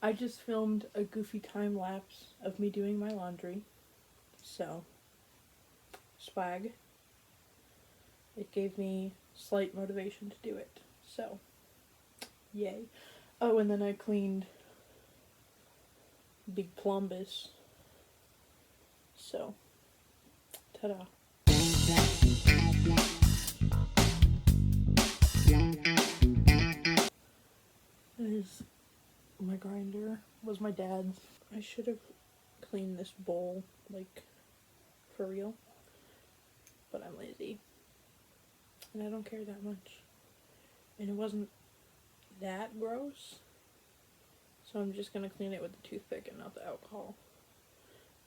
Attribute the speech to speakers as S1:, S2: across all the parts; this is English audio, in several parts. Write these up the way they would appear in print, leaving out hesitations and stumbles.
S1: I just filmed a goofy time lapse of me doing my laundry. So, swag. It gave me slight motivation to do it. So, yay. Oh, and then I cleaned Big Plumbus. So, ta-da. This my grinder was my dad's. I should have cleaned this bowl, like, for real. But I'm lazy. And I don't care that much. And it wasn't that gross. So I'm just gonna clean it with the toothpick and not the alcohol.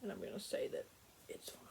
S1: And I'm gonna say that it's fine.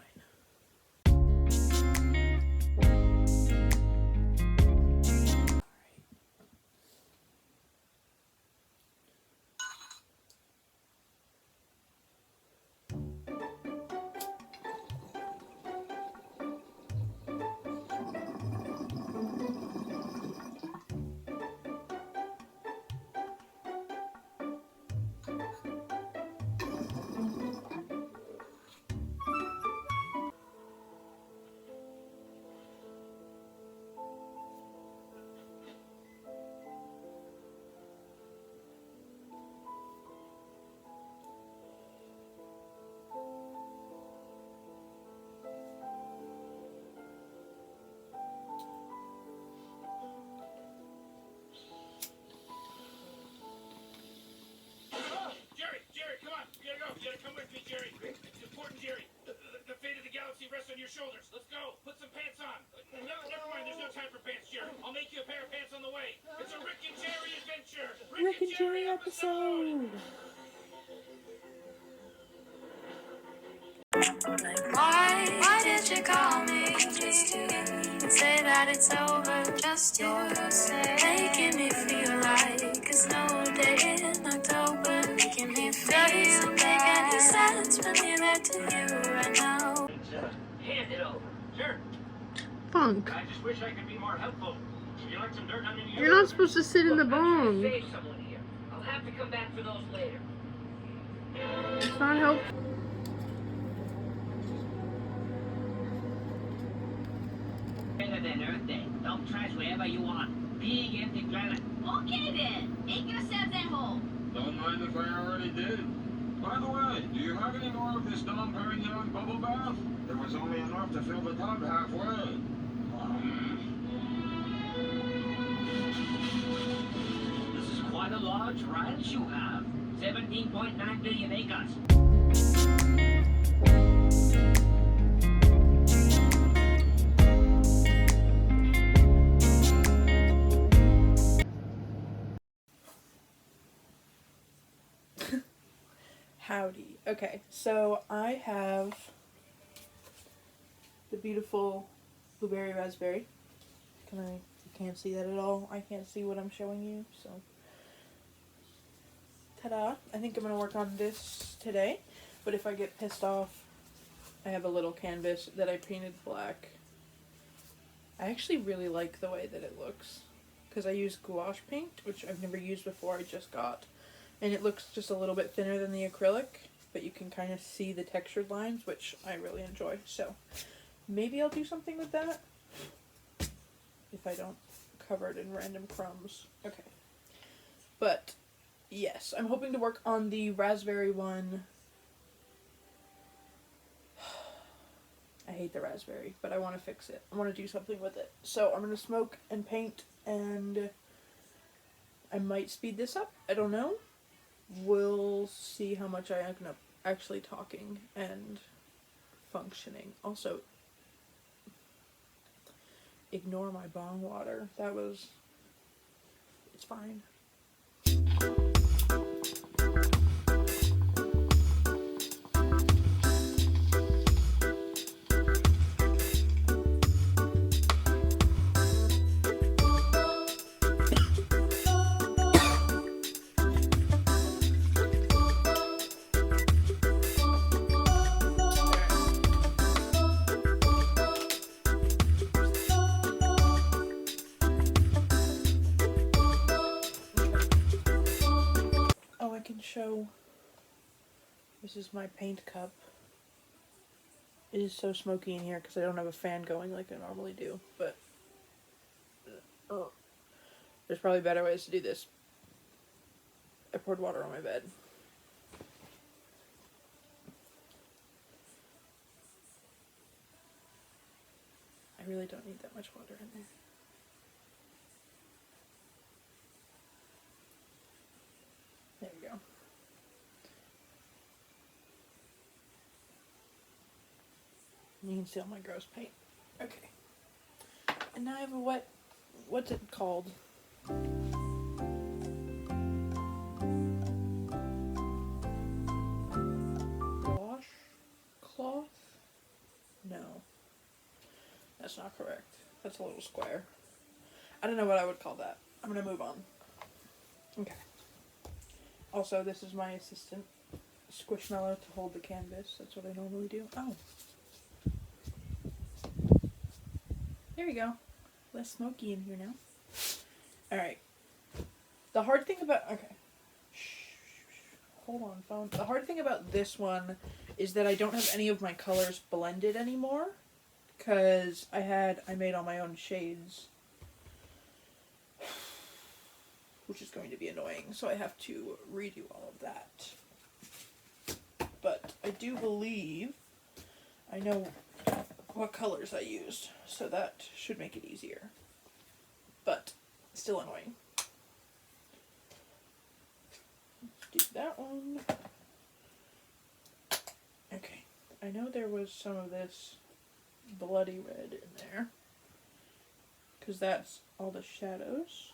S2: Rest on your shoulders. Let's go. Put some pants on. No, never mind. There's no time for pants, Jerry. I'll make you a pair of pants on the way. It's a Rick and Jerry adventure.
S1: Rick and Jerry episode.
S3: Why did you call me just to say that it's over? Just to say, making me feel like it's no day in October, making me feel doesn't make any sense when you're there to you right now.
S2: Hand it over. Sure.
S1: Funk.
S2: I just wish I could be more helpful. Would you like some dirt under your
S1: You're not supposed to sit in the bong.
S2: Save someone here. I'll have to come back for those later.
S1: It's not helpful.
S2: Better than Earth Day. Dump trash wherever you want. Big empty planet.
S4: Okay then, ain't gonna save that hole.
S5: Don't mind if I already did. By the way, do you have any more of this Dom Perignon bubble bath? There was only enough to fill the tub halfway.
S2: This is quite a large ranch you have. 17.9 billion acres.
S1: Howdy. Okay, so I have the beautiful blueberry raspberry. You can't see that at all. I can't see what I'm showing you, so ta-da. I think I'm gonna work on this today, but if I get pissed off, I have a little canvas that I painted black. I actually really like the way that it looks because I use gouache paint, which I've never used before. I just got. And it looks just a little bit thinner than the acrylic, but you can kind of see the textured lines, which I really enjoy. So maybe I'll do something with that if I don't cover it in random crumbs. Okay. But yes, I'm hoping to work on the raspberry one. I hate the raspberry, but I want to fix it. I want to do something with it. So I'm going to smoke and paint, and I might speed this up. I don't know. We'll see how much I end up actually talking and functioning. Also, ignore my bong water. It's fine. show. This is my paint cup. It is so smoky in here because I don't have a fan going like I normally do, but there's probably better ways to do this. I poured water on my bed. I really don't need that much water in there. There we go. You can see all my gross paint. Okay. And now I have a what's it called? Washcloth? No. That's not correct. That's a little square. I don't know what I would call that. I'm gonna move on. Okay. Also, this is my assistant, Squishmallow, to hold the canvas. That's what I normally do. Oh. There we go. Less smoky in here now. Alright. The hard thing about... Okay. Hold on, phone. The hard thing about this one is that I don't have any of my colors blended anymore. Because I made all my own shades. Which is going to be annoying. So I have to redo all of that. But I do believe I know what colors I used, so that should make it easier. But still annoying. Let's do that one. Okay, I know there was some of this bloody red in there, because that's all the shadows.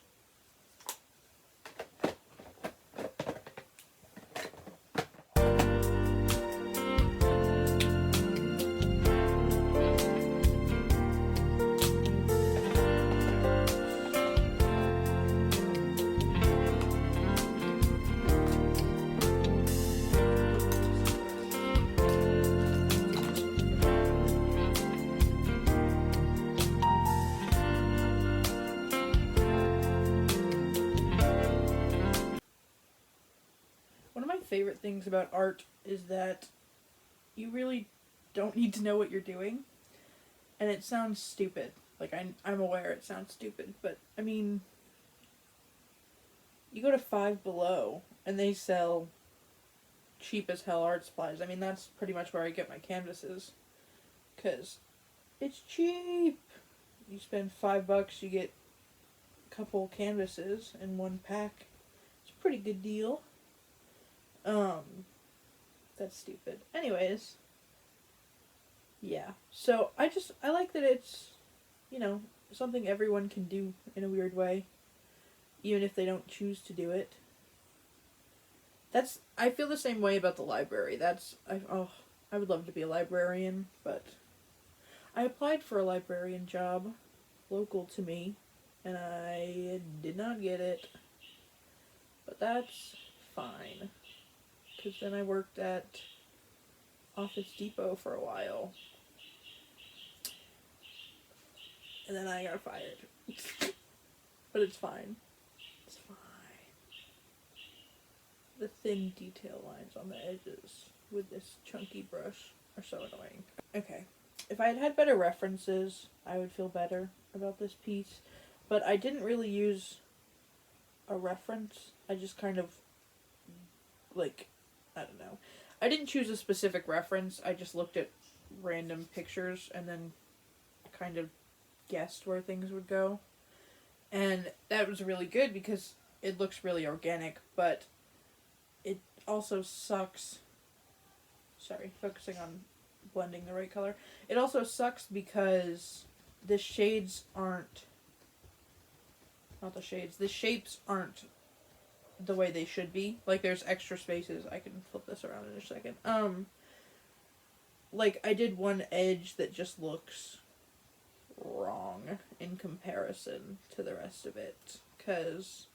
S1: Favorite things about art is that you really don't need to know what you're doing, and it sounds stupid. Like, I'm aware it sounds stupid, but I mean, you go to Five Below and they sell cheap as hell art supplies. I mean, that's pretty much where I get my canvases, because it's cheap. You spend $5, you get a couple canvases in one pack. It's a pretty good deal. That's stupid. Anyways, yeah. So, I like that it's, you know, something everyone can do in a weird way, even if they don't choose to do it. I feel the same way about the library. I would love to be a librarian, but I applied for a librarian job local to me, and I did not get it, but that's fine. Because then I worked at Office Depot for a while. And then I got fired. But it's fine. It's fine. The thin detail lines on the edges with this chunky brush are so annoying. Okay. If I had had better references, I would feel better about this piece. But I didn't really use a reference. I just kind of, like... I don't know. I didn't choose a specific reference. I just looked at random pictures and then kind of guessed where things would go. And that was really good because it looks really organic, but it also sucks. Sorry, focusing on blending the right color. It also sucks because the shades aren't... Not the shades. The shapes aren't the way they should be. Like, there's extra spaces. I can flip this around in a second. Like, I did one edge that just looks wrong in comparison to the rest of it, because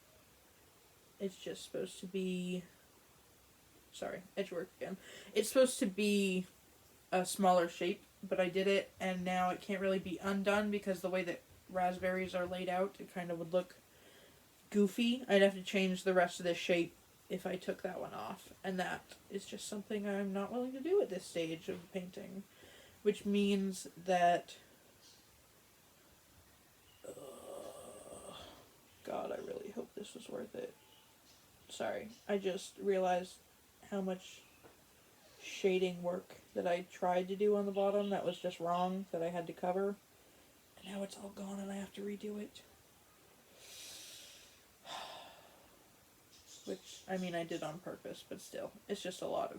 S1: it's just supposed to be... Sorry, edge work again. It's supposed to be a smaller shape, but I did it, and now it can't really be undone, because the way that raspberries are laid out, it kind of would look goofy. I'd have to change the rest of the shape if I took that one off. And that is just something I'm not willing to do at this stage of painting. Which means that... God, I really hope this was worth it. Sorry, I just realized how much shading work that I tried to do on the bottom that was just wrong, that I had to cover. And now it's all gone and I have to redo it. Which, I mean, I did on purpose, but still, it's just a lot of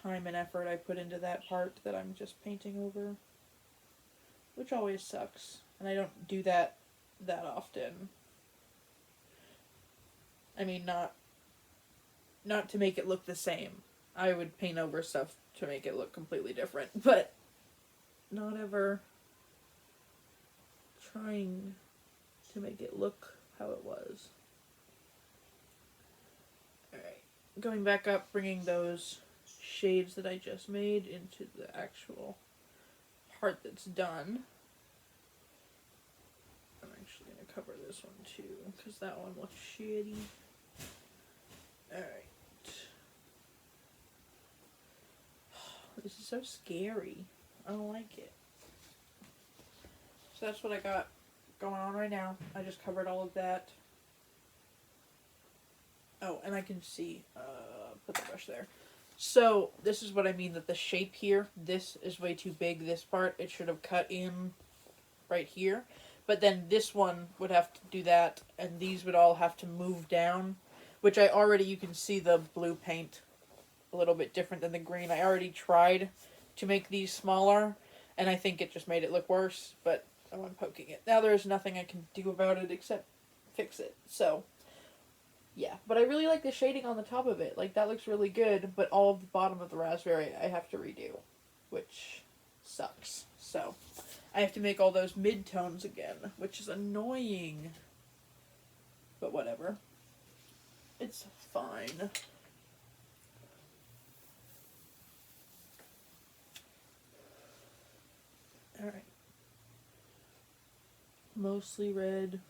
S1: time and effort I put into that part that I'm just painting over. Which always sucks. And I don't do that often. I mean, not to make it look the same. I would paint over stuff to make it look completely different, but not ever trying to make it look how it was. Alright, going back up, bringing those shades that I just made into the actual part that's done. I'm actually going to cover this one too, because that one looks shitty. Alright. This is so scary. I don't like it. So that's what I got going on right now. I just covered all of that. Oh, and I can see, put the brush there. So, this is what I mean, that the shape here, this is way too big, this part. It should have cut in right here. But then this one would have to do that, and these would all have to move down. Which I already, you can see the blue paint a little bit different than the green. I already tried to make these smaller, and I think it just made it look worse, but I'm poking it. Now there's nothing I can do about it except fix it. So, yeah. But I really like the shading on the top of it. Like, that looks really good, but all of the bottom of the raspberry I have to redo, which sucks. So, I have to make all those mid-tones again, which is annoying. But whatever. It's fine. Alright. Mostly red,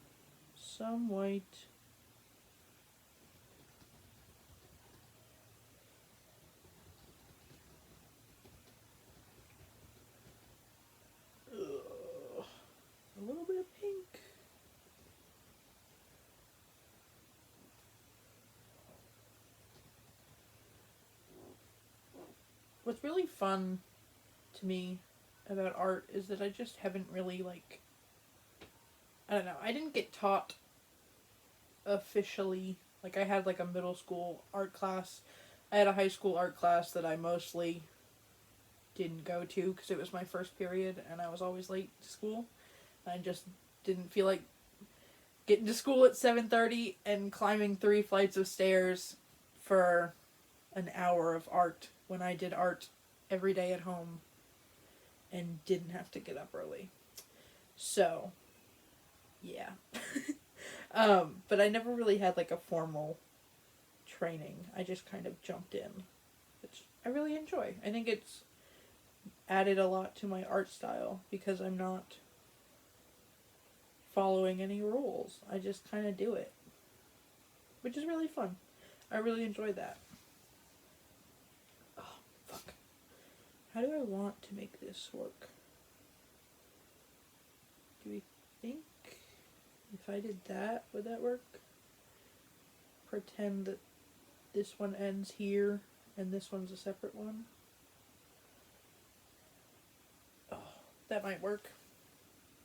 S1: some white. A little bit of pink. What's really fun to me about art is that I just haven't really, like, I don't know, I didn't get taught officially, like, I had, like, a middle school art class. I had a high school art class that I mostly didn't go to because it was my first period and I was always late to school. I just didn't feel like getting to school at 7:30 and climbing 3 flights of stairs for an hour of art when I did art every day at home and didn't have to get up early. So, yeah. But I never really had like a formal training. I just kind of jumped in, which I really enjoy. I think it's added a lot to my art style because I'm not following any rules. I just kind of do it, which is really fun. I really enjoy that. Oh, fuck. How do I want to make this work? Do we think if I did that, would that work? Pretend that this one ends here and this one's a separate one. Oh, that might work.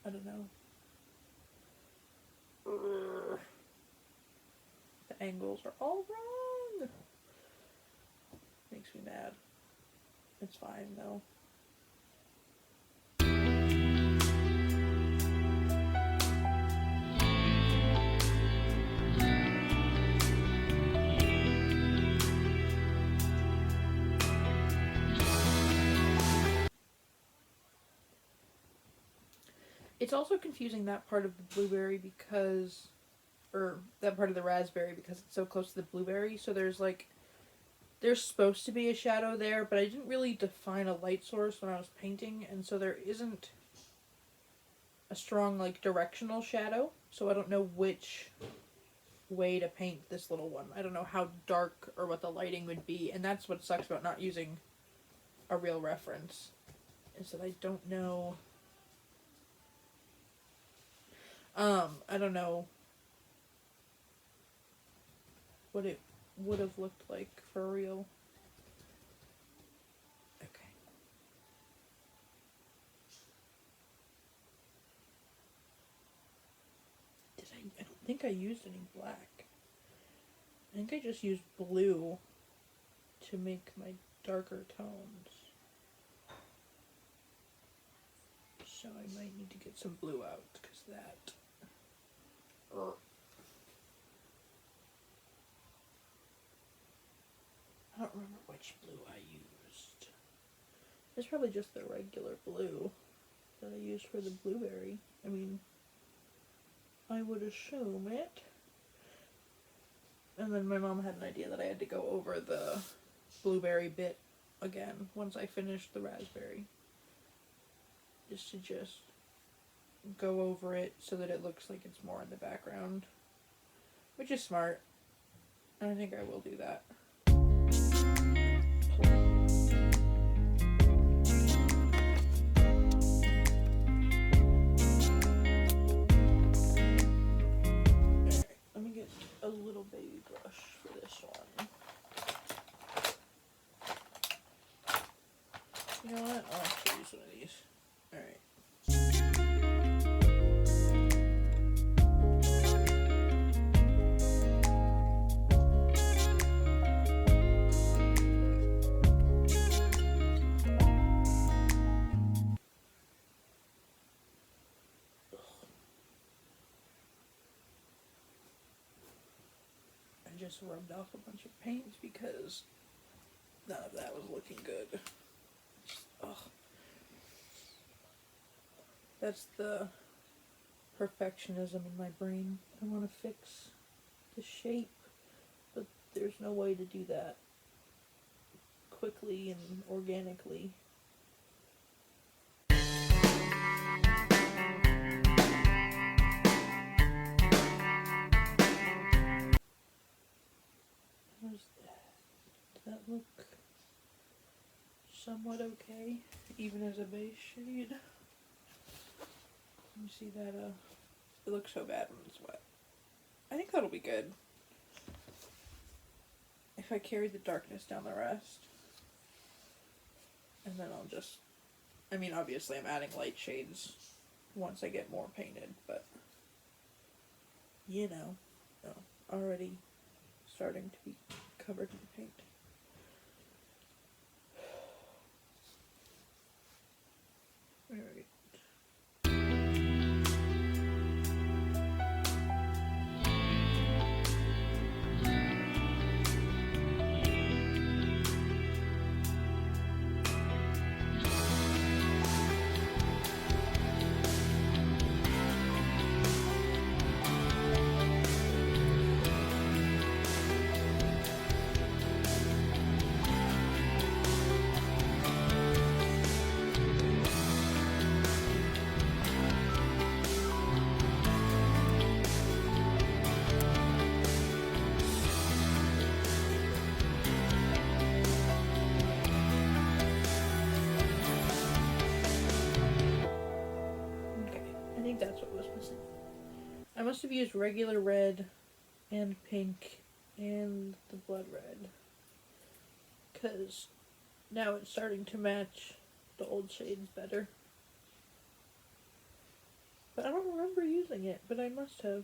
S1: I don't know. The angles are all wrong. Makes me mad. It's fine though. It's also confusing that part of the blueberry because, or that part of the raspberry because it's so close to the blueberry. So there's supposed to be a shadow there, but I didn't really define a light source when I was painting, and so there isn't a strong, like, directional shadow. So I don't know which way to paint this little one. I don't know how dark or what the lighting would be, and that's what sucks about not using a real reference, is that I don't know. I don't know what it would have looked like for real. Okay. I don't think I used any black. I think I just used blue to make my darker tones. So I might need to get some blue out, because that... I don't remember which blue I used. It's probably just the regular blue that I used for the blueberry. I mean, I would assume it. And then my mom had an idea that I had to go over the blueberry bit again once I finished the raspberry. Just to go over it so that it looks like it's more in the background. Which is smart. And I think I will do that. Alright, let me get a little baby brush for this one. You know what? I'll actually use one of these. Alright. I just rubbed off a bunch of paint because none of that was looking good. Ugh. That's the perfectionism in my brain. I want to fix the shape, but there's no way to do that quickly and organically. How's that? Does that look somewhat okay, even as a base shade? You see that, it looks so bad when it's wet. I think that'll be good. If I carry the darkness down the rest. And then I'll just, I mean, obviously I'm adding light shades once I get more painted, but, you know, already starting to be covered in paint. Alright. That's what was missing. I must have used regular red and pink and the blood red, because now it's starting to match the old shades better. But I don't remember using it, but I must have,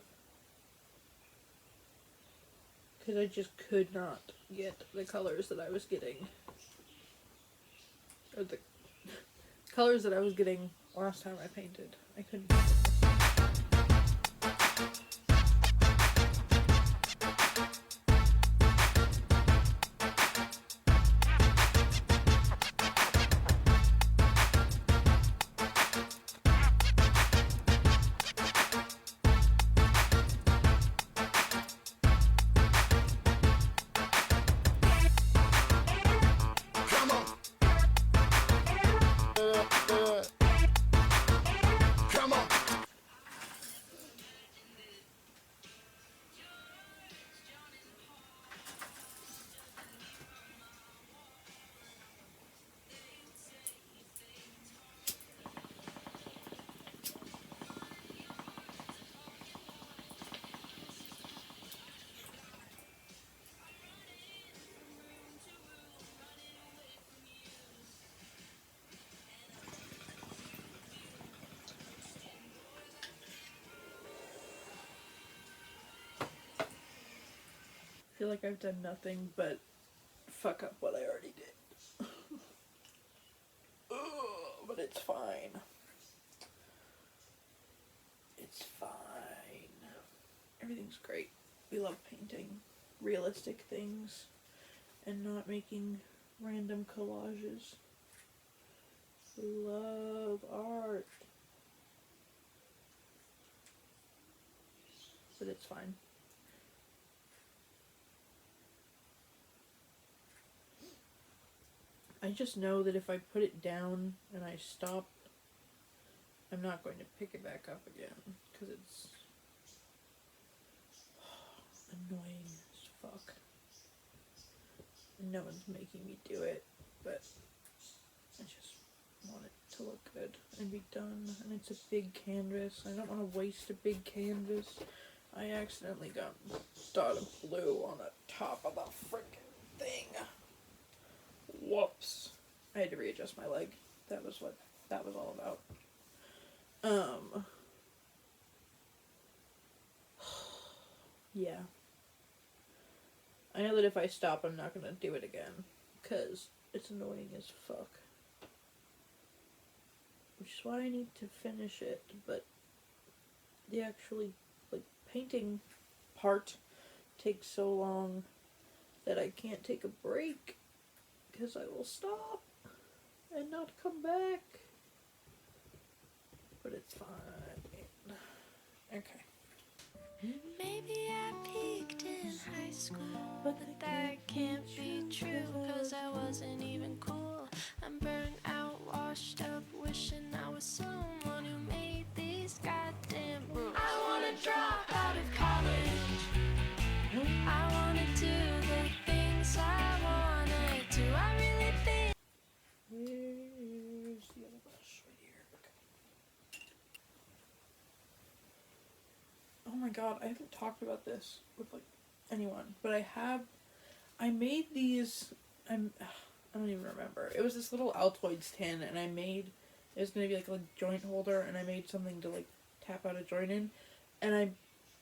S1: because I just could not get the colors that I was getting, or the colors that I was getting last time I painted. I couldn't get them.
S6: Come on.
S1: feel like I've done nothing but fuck up what I already did. Ugh, but it's fine. It's fine. Everything's great. We love painting realistic things and not making random collages. We love art. But it's fine. I just know that if I put it down and I stop, I'm not going to pick it back up again, because it's annoying as fuck. And no one's making me do it, but I just want it to look good and be done. And it's a big canvas. I don't want to waste a big canvas. I accidentally got dot of blue on the top of the frickin' thing. Whoops. I had to readjust my leg. That was what that was all about. Yeah. I know that if I stop, I'm not gonna do it again, because it's annoying as fuck. Which is why I need to finish it, but the actually, like, painting part takes so long that I can't take a break, because I will stop and not come back. But it's fine. Okay.
S3: Maybe I peaked in high school, but that can't be true, cause I wasn't even cool. I'm burnt out, washed up, wishing I was someone who made these goddamn rules. I wanna drop out of college. I wanna do the things I wanna do. I really think.
S1: Where's the other brush? Right here. Okay. Oh my god, I haven't talked about this with, like, anyone, but I made these, I don't even remember. It was this little Altoids tin, and it was gonna be like a joint holder, and I made something to, like, tap out a joint in, and I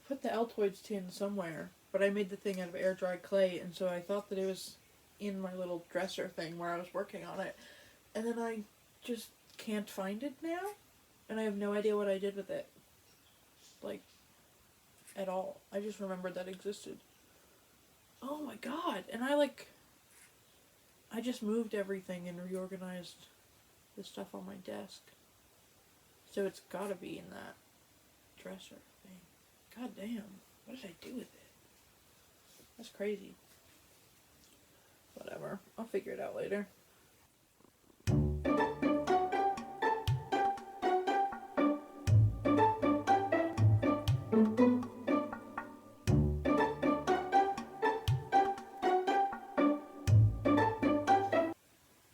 S1: put the Altoids tin somewhere, but I made the thing out of air dried clay, and so I thought that it was in my little dresser thing where I was working on it, and then I just can't find it now, and I have no idea what I did with it, like, at all. I just remembered that existed. Oh my god, and I just moved everything and reorganized the stuff on my desk, so it's gotta be in that dresser thing. God damn, what did I do with it? That's crazy. Whatever, I'll figure it out later.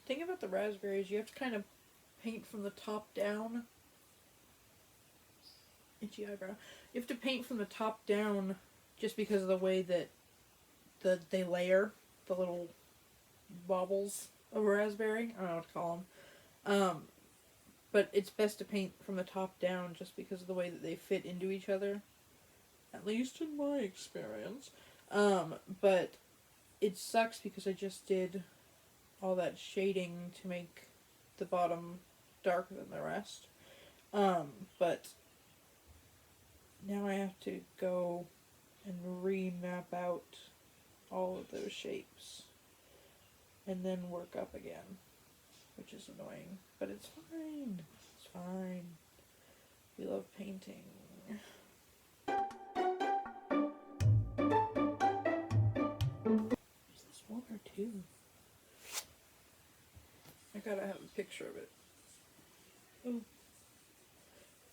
S1: Thing about the raspberries, you have to kind of paint from the top down. Itchy eyebrow. You have to paint from the top down just because of the way that they layer the little baubles of raspberry. I don't know what to call them. But it's best to paint from the top down just because of the way that they fit into each other. At least in my experience. But it sucks because I just did all that shading to make the bottom darker than the rest. But now I have to go and remap out all of those shapes and then work up again, which is annoying, but it's fine. It's fine. We love painting. Is this one or two? I gotta have a picture of it. Oh.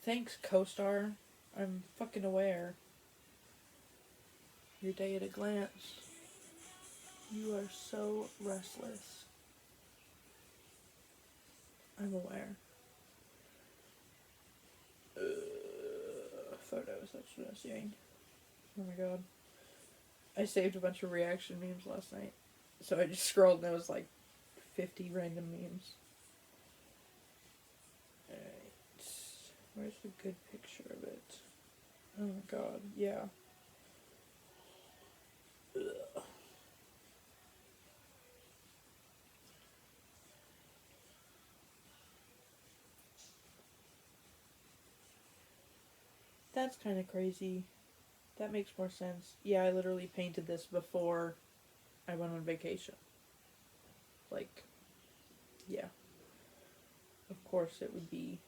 S1: Thanks, co-star. I'm fucking aware. Your day at a glance. You are so restless. I'm aware. Photos, that's what I was doing. Oh my god. I saved a bunch of reaction memes last night. So I just scrolled and it was like 50 random memes. Alright. Where's the good picture of it? Oh my god, yeah. Ugh. That's kind of crazy. That makes more sense. Yeah, I literally painted this before I went on vacation. Like, yeah. Of course it would be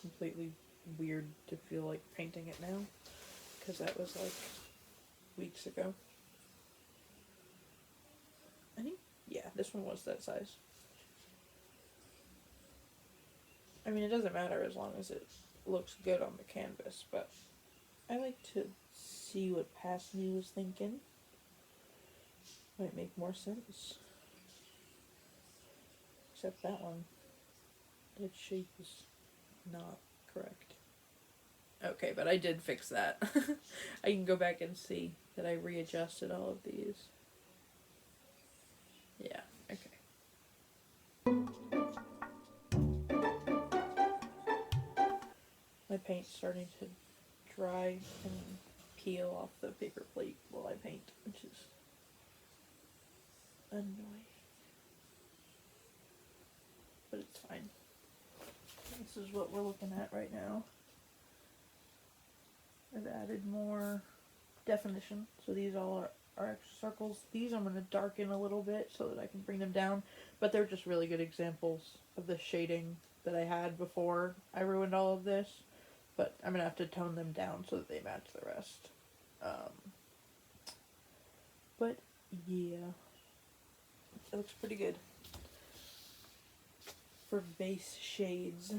S1: completely weird to feel like painting it now, because that was like weeks ago. I think, yeah, this one was that size. I mean, it doesn't matter as long as it looks good on the canvas, but I like to see what past me was thinking. Might make more sense. Except that one. That shape is not correct. Okay, but I did fix that. I can go back and see that I readjusted all of these. Yeah, okay. My paint's starting to dry and peel off the paper plate while I paint, which is annoying. But it's fine. This is what we're looking at right now. I've added more definition, so these all are extra circles. These I'm going to darken a little bit so that I can bring them down, but they're just really good examples of the shading that I had before I ruined all of this, but I'm going to have to tone them down so that they match the rest. But yeah, it looks pretty good for base shades,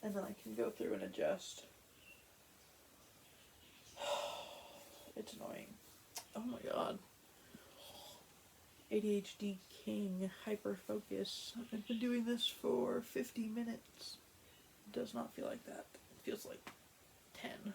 S1: and then I can go through and adjust. It's annoying. Oh my god. ADHD king, hyper focus. I've been doing this for 50 minutes. It does not feel like that. It feels like 10.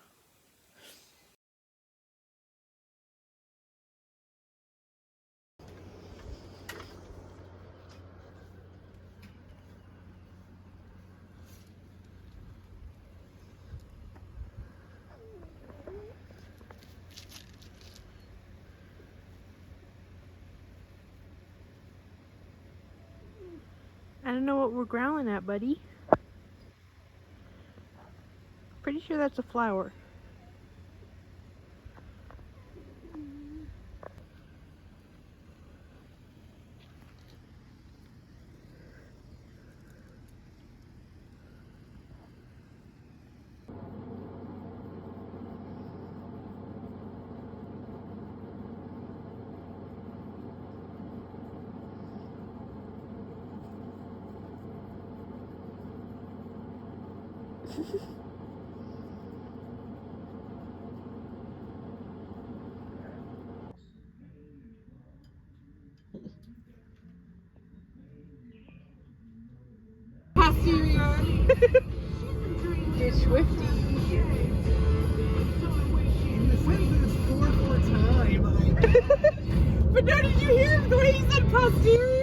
S6: I don't know what we're growling at, buddy. Pretty sure that's a flower.
S1: You're Swifty.
S7: In the sense that it's 4 time,
S6: But no, did you hear the way he said posterior?